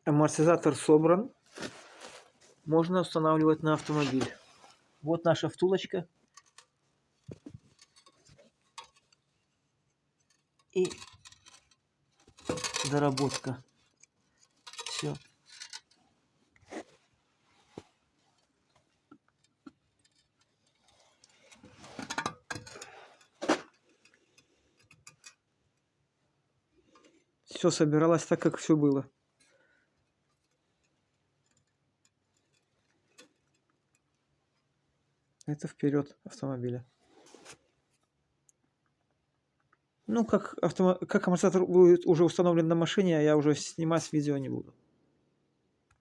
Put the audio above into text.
Амортизатор собран. Можно устанавливать на автомобиль. Вот наша втулочка. И доработка. Все. Все собиралось так, как все было. Это вперед автомобиля. Ну, как амортизатор будет уже установлен на машине, я уже снимать видео не буду.